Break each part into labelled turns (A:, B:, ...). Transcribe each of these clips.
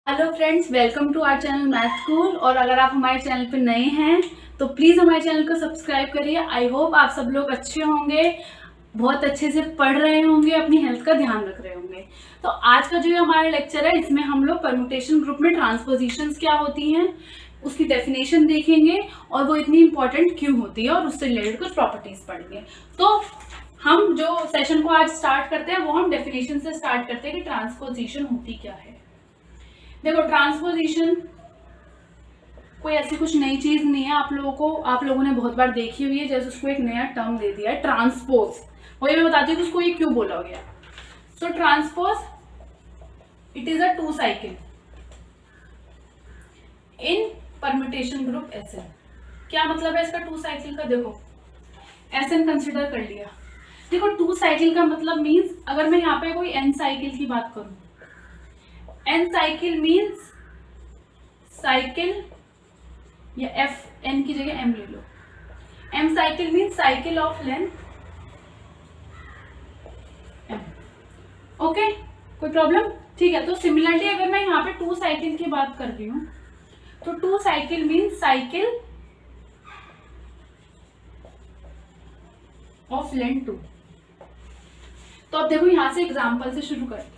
A: Hello friends, welcome to our channel math school. और अगर आप हमारे चैनल पे नए हैं तो प्लीज़ हमारे चैनल को सब्सक्राइब करिए। आई होप आप सब लोग अच्छे होंगे, बहुत अच्छे से पढ़ रहे होंगे, अपनी हेल्थ का ध्यान रख रहे होंगे। तो आज का जो हमारा लेक्चर है इसमें हम लोग परम्यूटेशन ग्रुप में ट्रांसपोजिशंस क्या होती हैं उसकी डेफिनेशन देखेंगे और वो इतनी इंपॉर्टेंट क्यों होती है और उससे रिलेटेड कुछ प्रॉपर्टीज पढ़ेंगे। तो हम जो सेशन को आज स्टार्ट करते हैं वो हम डेफिनेशन से स्टार्ट करते हैं कि ट्रांसपोजिशन होती क्या है। देखो, ट्रांसपोजिशन कोई ऐसी कुछ नई चीज नहीं है। आप लोगों ने बहुत बार देखी हुई है। जैसे उसको एक नया टर्म दे दिया है ट्रांसपोज, वही मैं बताती हूँ कि उसको ये क्यों बोला गया। So transpose it is a two cycle in permutation group SN. क्या मतलब है इसका टू साइकिल का? देखो, एसएन कंसिडर कर लिया। देखो, टू साइकिल का मतलब मीन्स अगर मैं यहाँ पे कोई एन साइकिल की बात करूं, एन साइकिल मीन्स साइकिल, या एफ एन की जगह एम ले लो। M cycle means cycle of length m. Okay, कोई प्रॉब्लम? ठीक है। तो सिमिलरली अगर मैं यहाँ पे टू साइकिल की बात कर रही हूँ तो two cycle means cycle of length 2। तो अब देखो, यहां से एग्जांपल से शुरू करते हैं।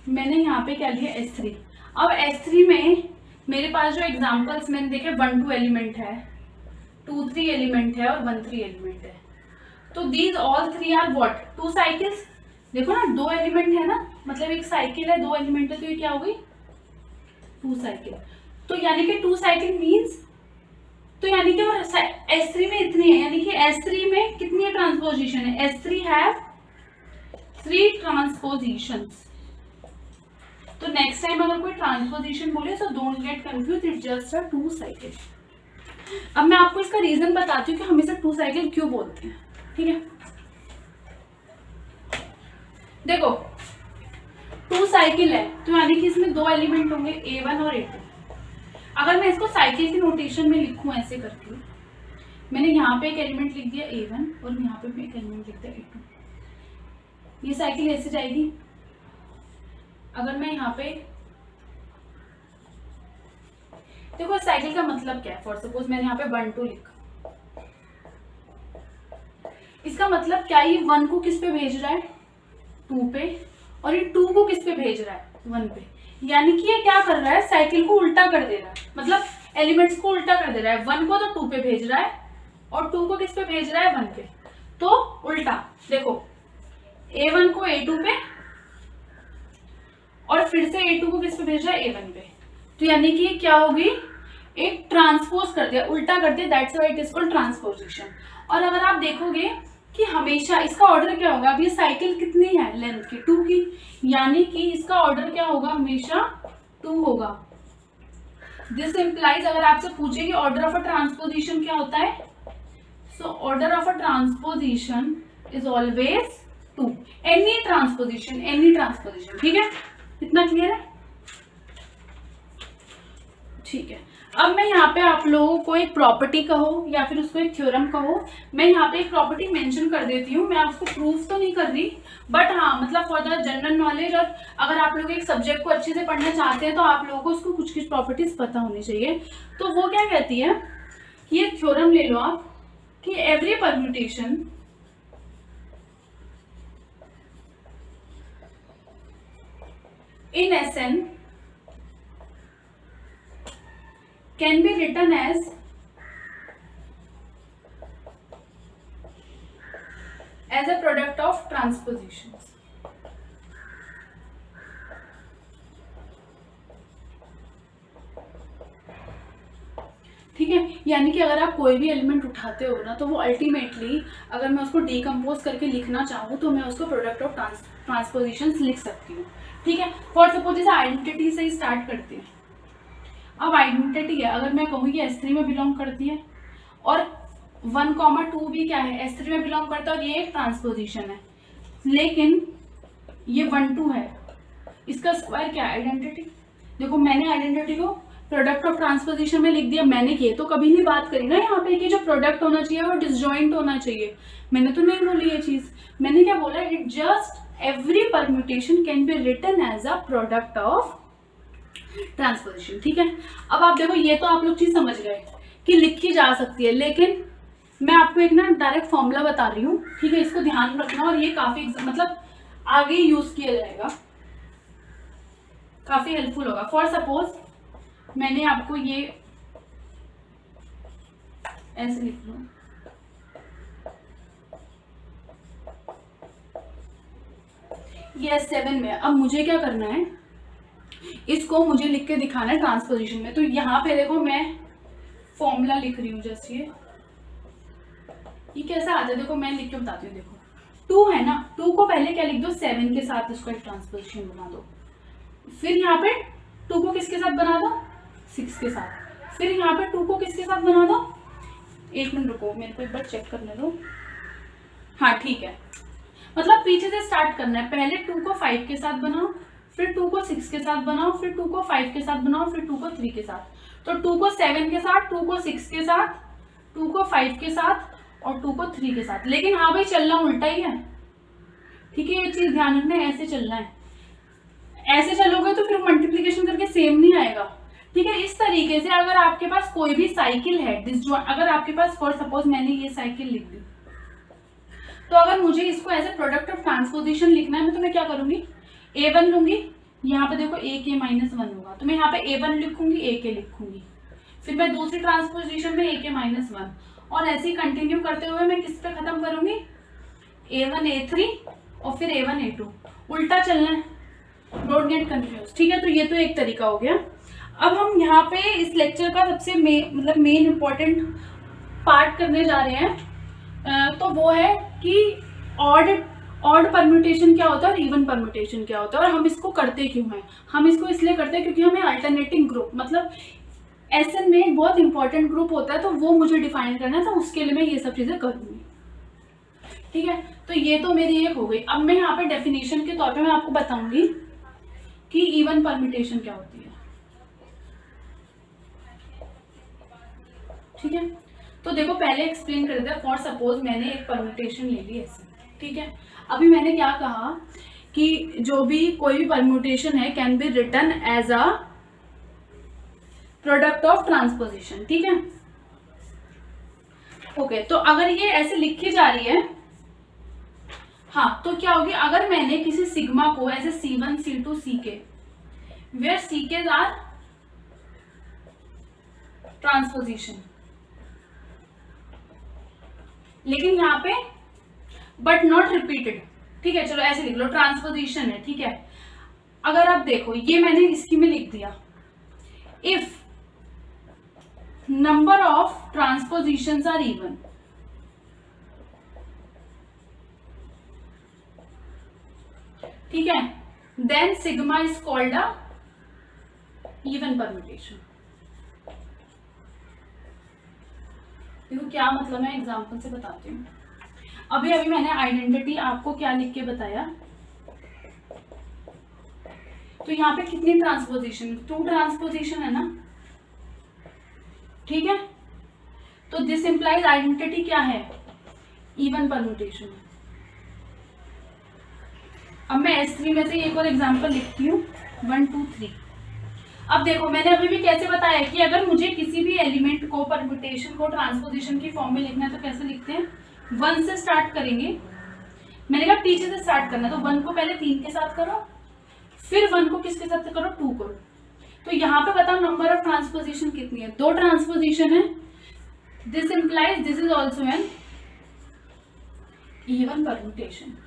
A: मैंने यहाँ पे क्या लिया S3। अब S3 में मेरे पास जो एग्जांपल्स मैंने देखे 1 2 एलिमेंट है, 2 3 एलिमेंट है और 1 3 एलिमेंट है। तो these all three are what? Two cycles. देखो ना, 2 एलिमेंट है ना, मतलब एक साइकिल है, 2 एलिमेंट है, तो ये क्या हो गई? 2 साइकिल। तो यानी कि 2 साइकिल मीन्स, तो यानी कि S3 में इतनी है, यानी कि S3 में कितनी है ट्रांसपोजिशन है? S3 have 3 ट्रांसपोजिशंस। तो नेक्स्ट टाइम अगर कोई ट्रांसपोजिशन बोले तो don't get confuse, it's just a two cycle. अब मैं आपको इसका रीजन बताती हूँ कि हम इसे टू साइकिल क्यों बोलते हैं। ठीक है, देखो, टू साइकिल है तो यानी कि इसमें 2 एलिमेंट होंगे, A1 और A2। अगर मैं इसको साइकिल की नोटेशन में लिखूं ऐसे करके, मैंने यहाँ पे एक एलिमेंट लिख दिया A1 और यहाँ पे एक एलिमेंट लिख दिया A2। ये साइकिल ऐसे जाएगी। अगर मैं यहाँ पे देखो, साइकिल का मतलब क्या है? फॉर सपोज मैंने यहाँ पे 1 2 लिखा, इसका मतलब क्या? ये 1 को किस पे भेज रहा है? 2 पे, और ये 2 को किस पे भेज रहा है? 1 पे। यानी कि ये क्या कर रहा है? साइकिल को उल्टा कर दे रहा है, मतलब एलिमेंट्स को उल्टा कर दे रहा है। 1 को तो 2 पे भेज रहा है और 2 को किस पे भेज रहा है? 1 पे। तो उल्टा देखो, A1 को A2 पे और फिर से A2 को किस पे भेज रहा है? A1 पे। तो यानी कि क्या होगी? एक ट्रांसपोज कर दिया, उल्टा कर दिया, that's why it is called transposition. और अगर आप देखोगे कि हमेशा इसका ऑर्डर क्या होगा? अब ये साइकिल कितनी है लेंथ की? 2 की, यानी कि इसका ऑर्डर क्या होगा? हमेशा 2 होगा। दिस इंप्लाइज, अगर आपसे पूछे कि ऑर्डर ऑफ अ ट्रांसपोजिशन क्या होता है, so order of a transposition is always 2। Any transposition. ठीक है, इतना क्लियर है? ठीक है। अब मैं यहाँ पे आप लोगों को एक प्रॉपर्टी कहो या फिर उसको एक थ्योरम कहो, मैं यहाँ पे एक प्रॉपर्टी मेंशन कर देती हूँ। मैं उसको प्रूफ तो नहीं कर रही, बट हाँ, मतलब फॉर द जनरल नॉलेज, और अगर आप लोग एक सब्जेक्ट को अच्छे से पढ़ना चाहते हैं तो आप लोगों को उसको कुछ कुछ प्रॉपर्टीज पता होनी चाहिए। तो वो क्या कहती है, ये थ्योरम ले लो आप कि every permutation in Sn can be written as a product of transpositions। ठीक है, यानी कि अगर आप कोई भी एलिमेंट उठाते हो ना, तो वो अल्टीमेटली अगर मैं उसको डीकम्पोज करके लिखना चाहूँ तो मैं उसको प्रोडक्ट ऑफ ट्रांसपोजिशंस लिख सकती हूँ। ठीक है, फॉर सपोज जैसे आइडेंटिटी से ही स्टार्ट करते हैं। अब आइडेंटिटी है, अगर मैं कहूँ कि S3 में बिलोंग करती है और 1 2 भी क्या है? S3 में बिलोंग करता है और ये एक ट्रांसपोजिशन है, लेकिन ये 1 2 है, इसका स्क्वायर क्या है? आइडेंटिटी। देखो, मैंने आइडेंटिटी को प्रोडक्ट ऑफ ट्रांसपोजिशन में लिख दिया। मैंने किए तो कभी नहीं बात करी ना यहाँ पे कि जो प्रोडक्ट होना चाहिए वो डिसजॉइंट होना चाहिए। मैंने तो नहीं बोली ये चीज। मैंने क्या बोला? It just every permutation can be written as a product of transposition. ठीक है, अब आप देखो ये तो आप लोग चीज समझ गए कि लिखी जा सकती है, लेकिन मैं आपको एक ना डायरेक्ट फॉर्मूला बता रही हूँ। ठीक है, इसको ध्यान रखना और ये काफी मतलब आगे यूज किया जाएगा, काफी हेल्पफुल होगा। फॉर सपोज मैंने आपको ये ऐसे लिख लो, ये 7 में। अब मुझे क्या करना है, इसको मुझे लिख के दिखाना है ट्रांसपोजिशन में। तो यहाँ पे देखो मैं फॉर्मूला लिख रही हूँ, जैसे ये कैसा आता है देखो, मैं लिख के बताती हूँ। देखो 2 है ना, 2 को पहले क्या लिख दो, 7 के साथ उसका ट्रांसपोजिशन बना दो। फिर यहाँ पे 2 को किसके साथ बना दो, 6 के साथ। फिर यहाँ पे 2 को किसके साथ बना दो, एक मिनट रुको मेरे को एक बार चेक करने दो। हाँ ठीक है, मतलब पीछे से स्टार्ट करना है। पहले 2 को 5 के साथ बनाओ, फिर 2 को 6 के साथ बनाओ, फिर 2 को 5 के साथ बनाओ, फिर 2 को 3 के साथ। तो 2 को 7 के साथ, 2 को 6 के साथ, 2 को 5 के साथ और 2 को 3 के साथ। लेकिन हाँ भाई चलना उल्टा ही है। ठीक है, ये चीज ध्यान रखना है, ऐसे चलना है। ऐसे चलोगे तो फिर मल्टीप्लीकेशन करके सेम नहीं आएगा। ठीक है, इस तरीके से अगर आपके पास कोई भी साइकिल है डिसजॉइंट, अगर आपके पास फॉर सपोज मैंने ये साइकिल लिख दी, तो अगर मुझे इसको as a product of transposition लिखना है तो मैं क्या करूंगी, A1 लूंगी। यहाँ पे देखो AK-1 होगा, तो मैं यहाँ पे A1 लिखूंगी, AK लिखूंगी। फिर मैं दूसरी ट्रांसपोजिशन में AK-1 और ऐसे ही कंटिन्यू करते हुए मैं किस पे खत्म करूंगी, A1 A3 और फिर A1 A2। उल्टा चलना है, डोंट गेट कंफ्यूज। ठीक है, तो ये तो एक तरीका हो गया। अब हम यहाँ पे इस लेक्चर का सबसे मेन इंपॉर्टेंट पार्ट करने जा रहे हैं, तो वो है कि ऑड परम्यूटेशन क्या होता है और इवन परम्यूटेशन क्या होता है, और हम इसको करते क्यों हैं। हम इसको इसलिए करते हैं क्योंकि हमें अल्टरनेटिंग ग्रुप, मतलब एसएन में एक बहुत इंपॉर्टेंट ग्रुप होता है, तो वो मुझे डिफाइन करना है, तो उसके लिए मैं ये सब चीजें करूंगी। ठीक है, तो ये तो मेरी एक हो गई। अब मैं यहाँ पे डेफिनेशन के तौर पे मैं आपको बताऊंगी कि इवन परम्यूटेशन क्या होती है। ठीक है, तो देखो पहले एक्सप्लेन कर देते हैं। फॉर सपोज मैंने एक परम्यूटेशन ले ली ऐसे। ठीक है, अभी मैंने क्या कहा कि जो भी कोई भी परम्यूटेशन है can be written as a product of transposition. ठीक है, ओके, तो अगर ये ऐसे लिखी जा रही है, हाँ, तो क्या होगी, अगर मैंने किसी सिग्मा को as a C1 C2 CK where CKs are transposition, लेकिन यहाँ पे बट नॉट रिपीटेड। ठीक है, चलो ऐसे लिख लो, ट्रांसपोजिशन है। ठीक है, अगर आप देखो ये मैंने इसकी में लिख दिया, if number of transpositions are even, ठीक है, then sigma is called a even permutation. देखो क्या मतलब है, एग्जांपल से बताती हूँ। अभी अभी मैंने आइडेंटिटी आपको क्या लिख के बताया, तो यहाँ पे कितनी ट्रांसपोजिशन, 2 ट्रांसपोजिशन है ना। ठीक है, तो दिस इंप्लाइज आइडेंटिटी क्या है, इवन परम्यूटेशन। अब मैं S3 में से एक और एग्जांपल लिखती हूँ, 1 2 3। अब देखो मैंने अभी भी कैसे बताया कि अगर मुझे किसी भी एलिमेंट को परम्यूटेशन को ट्रांसपोजिशन की फॉर्म में लिखना है तो कैसे लिखते हैं, 1 से स्टार्ट करेंगे। मैंने कहा पीछे से स्टार्ट करना, तो 1 को पहले 3 के साथ करो, फिर 1 को किसके साथ करो, 2 करो। तो यहाँ पे बताओ नंबर ऑफ ट्रांसपोजिशन कितनी है, 2 ट्रांसपोजिशन है। This implies this is also an even permutation.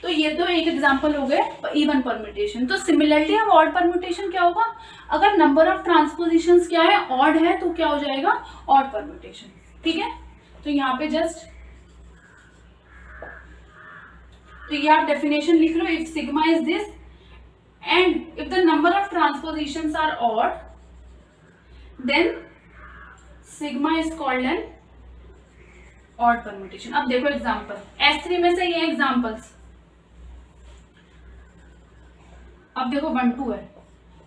A: तो ये तो एक एग्जांपल हो गए इवन परम्यूटेशन। तो सिमिलरली अब ऑड परम्यूटेशन क्या होगा, अगर नंबर ऑफ ट्रांसपोजिशंस क्या है, ऑड है, तो क्या हो जाएगा, ऑड परम्यूटेशन। ठीक है, तो यहाँ पे जस्ट तो ये आप डेफिनेशन लिख लो, if sigma is this and if the number of transpositions are odd then sigma is called an odd permutation. अब देखो एग्जांपल, S3 में से ये एग्जांपल्स। अब देखो 1 2 है,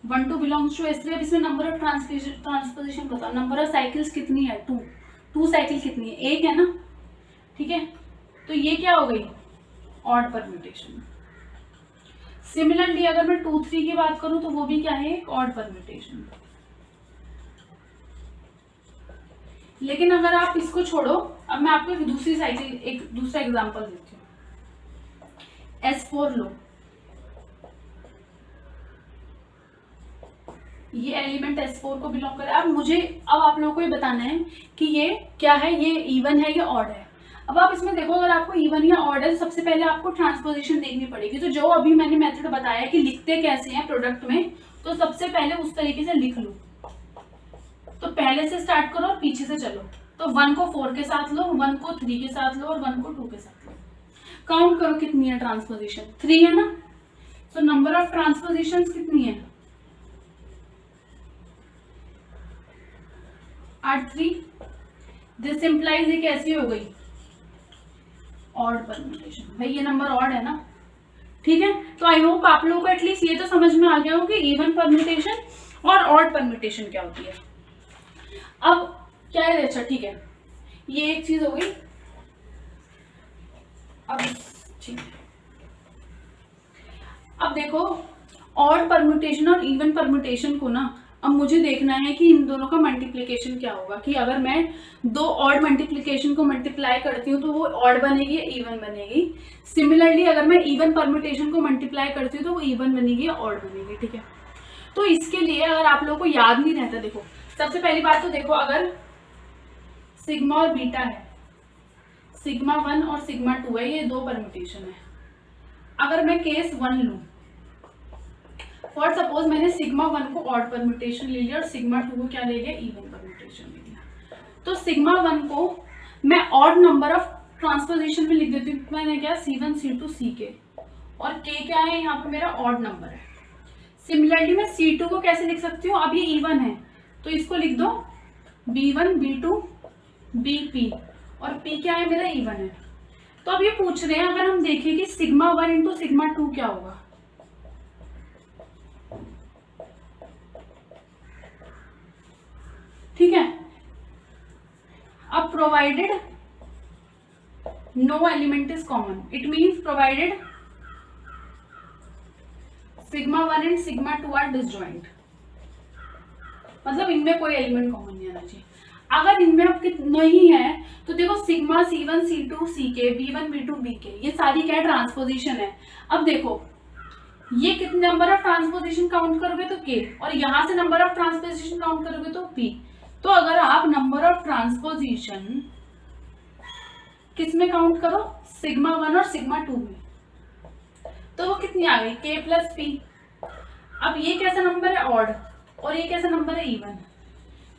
A: 1 2 बिलोंग्स टू S3। अब इसमें नंबर ऑफ ट्रांसपोजिशन बताओ, नंबर ऑफ साइकिल्स कितनी है, 2 साइकिल कितनी है, 1 है ना। ठीक है, तो ये क्या हो गई, ऑड परम्यूटेशन। सिमिलरली अगर मैं 2 3 की बात करूं तो वो भी क्या है, एक ऑड परम्यूटेशन। लेकिन अगर आप इसको छोड़ो, अब मैं आपको एक दूसरी साइड से एक दूसरा एग्जांपल देती हूँ। S4 लो, ये एलिमेंट S4 को बिलोंग करे। अब आप लोगों को ये बताना है कि ये क्या है, ये इवन है या ऑड है। अब आप इसमें देखो, अगर आपको इवन या ऑड है, सबसे पहले आपको ट्रांसपोजिशन देखनी पड़ेगी। तो जो अभी मैंने मेथड बताया कि लिखते कैसे हैं प्रोडक्ट में, तो सबसे पहले उस तरीके से लिख लो। तो पहले से स्टार्ट करो और पीछे से चलो। तो 1 को 4 के साथ लो, 1 को 3 के साथ लो और 1 को 2 के साथ लो। काउंट करो कितनी है ट्रांसपोजिशन, 3 है ना। तो नंबर ऑफ ट्रांसपोजिशन कितनी है, 3। दिस इंप्लाइज ये कैसी हो गई, ऑड परम्यूटेशन। भाई ये नंबर ऑड है ना, ठीक है। तो आई होप आप लोगों को एटलीस्ट ये तो समझ में आ गया हो कि इवन परम्यूटेशन और ऑड परम्यूटेशन क्या होती है। अब क्या है, अच्छा ठीक है, ये एक चीज हो गई। अब ठीक है, अब देखो ऑड परम्यूटेशन और इवन परम्यूटेशन को ना, अब मुझे देखना है कि इन दोनों का मल्टीप्लिकेशन क्या होगा। कि अगर मैं दो ऑड मल्टीप्लिकेशन को मल्टीप्लाई करती हूँ तो वो ऑड बनेगी या इवन बनेगी। सिमिलरली अगर मैं इवन परम्यूटेशन को मल्टीप्लाई करती हूँ तो वो इवन बनेगी या ऑड बनेगी, ठीक है। तो इसके लिए अगर आप लोगों को याद नहीं रहता, देखो सबसे पहली बात तो देखो, अगर सिग्मा और बीटा है, सिग्मा 1 और सिग्मा 2 है, ये 2 परम्यूटेशन है। अगर मैं केस 1 लूं, फॉर सपोज मैंने सिग्मा 1 को ऑड परम्यूटेशन ले लिया और सिग्मा 2 को क्या ले लिया, इवन परम्यूटेशन ले लिया। तो सिग्मा 1 को मैं ऑड नंबर ऑफ ट्रांसपोजिशन में लिख देती हूँ। मैंने क्या, C1 C2 Ck, और K क्या है, यहाँ पे मेरा ऑड नंबर है। सिमिलरली मैं C2 को कैसे लिख सकती हूँ, अब ये इवन है तो इसको लिख दो B1 B2 BP, और P क्या है, मेरा इवन है। तो अब ये पूछ रहे हैं, अगर हम देखें कि सिग्मा 1 इंटू सिग्मा 2 क्या होगा, ठीक है। अब provided no element is common, it means provided sigma 1 and sigma 2 are disjoint, मतलब इनमें कोई एलिमेंट कॉमन नहीं आना चाहिए। अगर इनमें अब नहीं है तो देखो sigma C1 C2 Ck, B1 B2 Bk, ये सारी क्या है, ट्रांसपोजिशन है। अब देखो ये कितने नंबर ऑफ ट्रांसपोजिशन काउंट करोगे तो K, और यहां से नंबर ऑफ ट्रांसपोजिशन काउंट करोगे तो P। तो अगर आप नंबर ऑफ ट्रांसपोजिशन किस में काउंट करो, सिग्मा 1 और सिग्मा 2 में, तो वो कितनी आ गई, K प्लस P। अब ये कैसा नंबर है, ऑड, और ये कैसा नंबर है, इवन।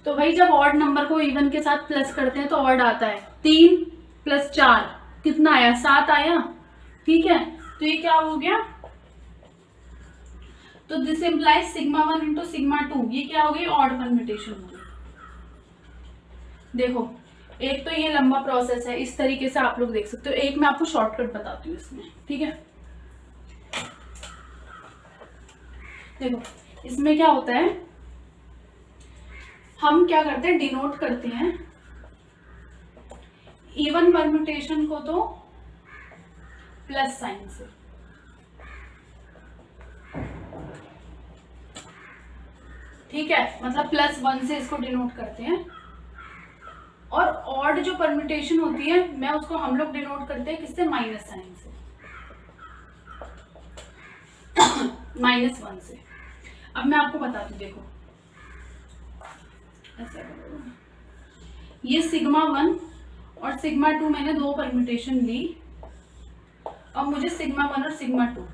A: तो भाई जब ऑड नंबर को इवन के साथ प्लस करते हैं तो ऑड आता है। 3 + 4 कितना आया, 7 आया, ठीक है। तो ये क्या हो गया, तो this implies sigma 1 into sigma 2, ये क्या हो गई, ऑड परम्यूटेशन हो गई। देखो एक तो ये लंबा प्रोसेस है, इस तरीके से आप लोग देख सकते हो। एक मैं आपको शॉर्टकट बताती हूँ इसमें, ठीक है। देखो इसमें क्या होता है, हम क्या करते हैं, डिनोट करते हैं इवन परम्यूटेशन को तो प्लस साइन से, ठीक है, मतलब +1 से इसको डिनोट करते हैं। और ऑड जो परम्यूटेशन होती है मैं उसको हम लोग डिनोट करते हैं किससे, माइनस साइन से, -1 से। अब मैं आपको बताती हूँ, देखो ऐसा करो, ये सिग्मा 1 और सिग्मा 2 मैंने 2 परम्यूटेशन ली। अब मुझे सिग्मा 1 और सिग्मा 2,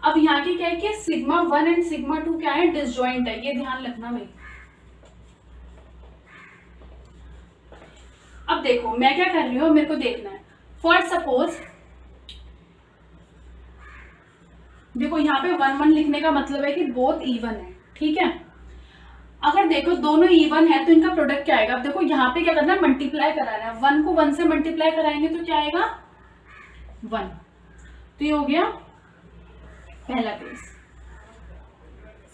A: अब यहाँ की क्या है कि सिग्मा 1 एंड सिग्मा 2 क्या है, डिसजॉइंट है, ये ध्यान रखना भाई। अब देखो मैं क्या कर रही हूँ, मेरे को देखना है। फॉर सपोज देखो यहाँ पे 1 1 लिखने का मतलब है कि बोथ इवन है, ठीक है। अगर देखो दोनों इवन है तो इनका प्रोडक्ट क्या आएगा। अब देखो यहाँ पे क्या करना है, मल्टीप्लाई कराना है। 1 को 1 से मल्टीप्लाई कराएंगे तो क्या आएगा, 1। तो ये हो गया पहला केस।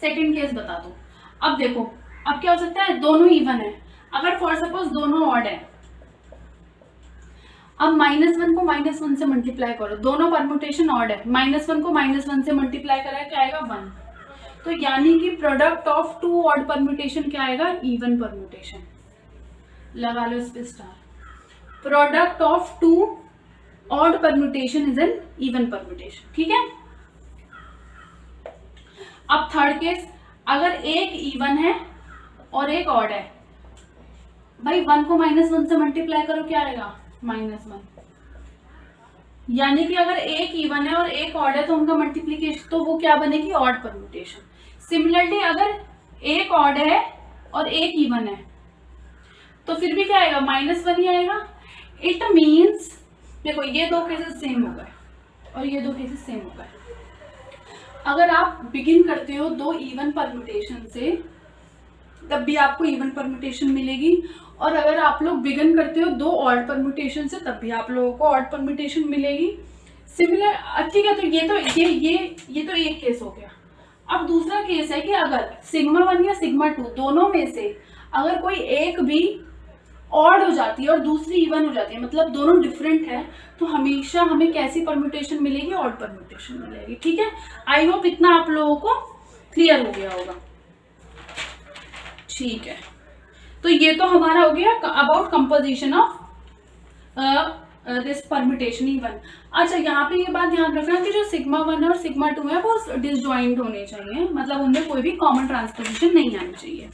A: सेकंड केस बता दो। अब देखो अब क्या हो सकता है, दोनों इवन है। अगर फॉर सपोज दोनों ऑड है, अब -1 को -1 से मल्टीप्लाई करो, दोनों परम्यूटेशन ऑड है, -1 को -1 से मल्टीप्लाई करा क्या आएगा 1, तो यानी कि product of two odd permutation क्या आएगा इवन परम्यूटेशन, लगा लो इस पे star. Product of two odd permutation is an even permutation, ठीक है। अब थर्ड केस, अगर एक इवन है और एक ऑड है, भाई 1 को -1 से मल्टीप्लाई करो क्या आएगा -1, यानी कि अगर एक इवन है और एक ऑड है तो उनका मल्टीप्लीकेशन तो वो क्या बनेगी ऑड परम्यूटेशन। सिमिलरली अगर एक ऑड है और एक इवन है तो फिर भी क्या आएगा -1 ही आएगा। इट मीन्स देखो ये दो केसेस सेम हो गए और ये दो केसेस सेम हो गए। अगर आप बिगिन करते हो दो इवन परम्यूटेशन से तब भी आपको इवन परम्यूटेशन मिलेगी, और अगर आप लोग बिगिन करते हो दो ऑड परम्यूटेशन से तब भी आप लोगों को ऑड परम्यूटेशन मिलेगी। सिमिलर, ठीक है। तो ये तो एक केस हो गया। अब दूसरा केस है कि अगर σ1 या σ2 दोनों में से अगर कोई एक भी ऑड हो जाती है और दूसरी इवन हो जाती है, मतलब दोनों डिफरेंट है, तो हमेशा हमें कैसी परम्यूटेशन मिलेगी ऑड परम्यूटेशन मिलेगी, ठीक है। आई होप इतना आप लोगों को क्लियर हो गया होगा, ठीक है। तो ये तो हमारा हो गया about composition of this permutation even. अच्छा, यहाँ पे ये बात ध्यान रखना कि जो σ1 और σ2 है वो डिसजॉइंट होने चाहिए, मतलब उनमें कोई भी कॉमन ट्रांसपोजिशन नहीं आनी चाहिए।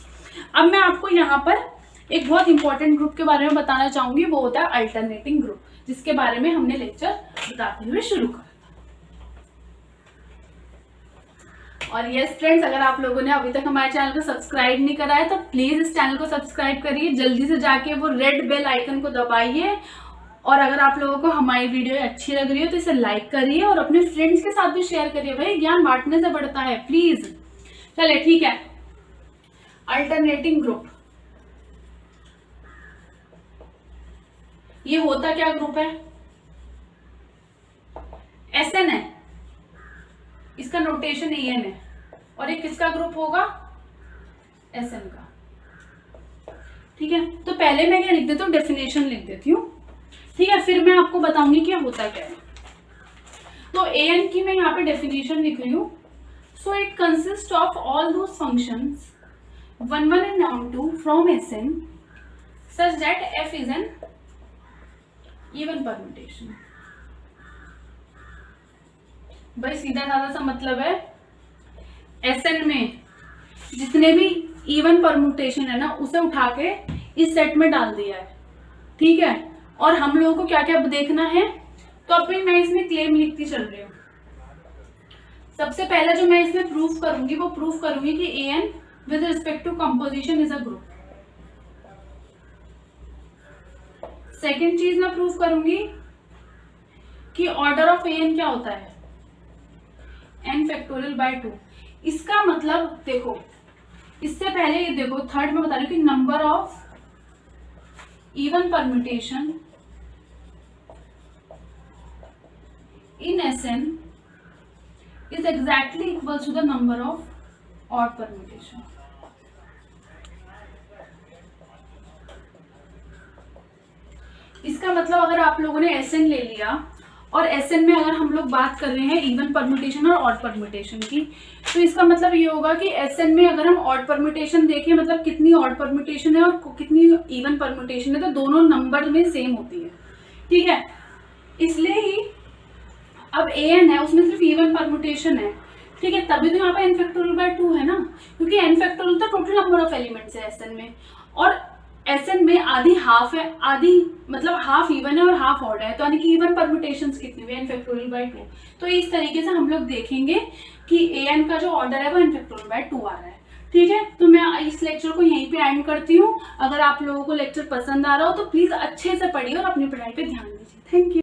A: अब मैं आपको यहाँ पर एक बहुत इंपॉर्टेंट ग्रुप के बारे में बताना चाहूंगी, वो होता है अल्टरनेटिंग ग्रुप, जिसके बारे में हमने लेक्चर बताते हुए शुरू करा। और यस फ्रेंड्स, अगर आप लोगों ने अभी तक हमारे चैनल को सब्सक्राइब नहीं करा है तो प्लीज इस चैनल को सब्सक्राइब करिए, जल्दी से जाके वो रेड बेल आइकन को दबाइए। और अगर आप लोगों को हमारी वीडियो अच्छी लग रही हो तो इसे लाइक करिए और अपने फ्रेंड्स के साथ भी शेयर करिए, भाई ज्ञान बांटने से बढ़ता है, प्लीज। चलिए ठीक है, अल्टरनेटिंग ग्रुप, ये होता क्या ग्रुप है, SN है, इसका नोटेशन AN है, और ये किसका ग्रुप होगा SN का, ठीक है। तो पहले मैं क्या लिख देती हूँ, डेफिनेशन लिख देती हूँ, ठीक है, फिर मैं आपको बताऊंगी कि होता क्या है। तो AN की मैं यहाँ पे डेफिनेशन लिख रही हूँ। So it consist of all those functions 1 1 and 2 from SN such that F is an even permutation। भाई सीधा साधा सा मतलब है, SN में जितने भी इवन परम्यूटेशन है ना उसे उठा के इस सेट में डाल दिया है, ठीक है। और हम लोगों को क्या क्या देखना है, तो अभी मैं इसमें क्लेम लिखती चल रही हूँ। सबसे पहले जो मैं इसमें प्रूफ करूंगी वो प्रूफ करूंगी कि AN with respect to composition is a group. Second चीज मैं प्रूफ करूंगी कि ऑर्डर ऑफ AN क्या होता है, n फैक्टोरियल बाय 2। इसका मतलब देखो, इससे पहले ये देखो, थर्ड में बता रही हूँ कि number of even permutation in SN is exactly equals to the number of odd permutation। इसका मतलब अगर आप लोगों ने SN ले लिया और SN में अगर हम लोग बात कर रहे हैं इवन परम्यूटेशन और ऑड परम्यूटेशन की, तो इसका मतलब ये होगा कि SN में अगर हम ऑड परम्यूटेशन देखें, मतलब कितनी ऑड परम्यूटेशन है और कितनी इवन परम्यूटेशन है, तो दोनों नंबर में सेम होती है, ठीक है। इसलिए ही अब AN है उसमें सिर्फ इवन परम्यूटेशन है, ठीक है, तभी तो यहाँ पे n फैक्टोरियल बाय 2 है ना, क्योंकि n फैक्टोरियल तो टोटल नंबर ऑफ एलिमेंट्स है SN में, और SN में आधी हाफ है, आधी मतलब हाफ इवन है और हाफ ऑड है, तो यानी कि इवन परम्यूटेशंस कितनी हुई n फैक्टोरियल बाय 2। तो इस तरीके से हम लोग देखेंगे कि AN का जो ऑर्डर है वो n फैक्टोरियल बाय 2 आ रहा है, ठीक है। तो मैं इस लेक्चर को यहीं पे एंड करती हूँ। अगर आप लोगों को लेक्चर पसंद आ रहा हो तो प्लीज अच्छे से पढ़िए और अपनी पढ़ाई पे ध्यान दीजिए। Thank you.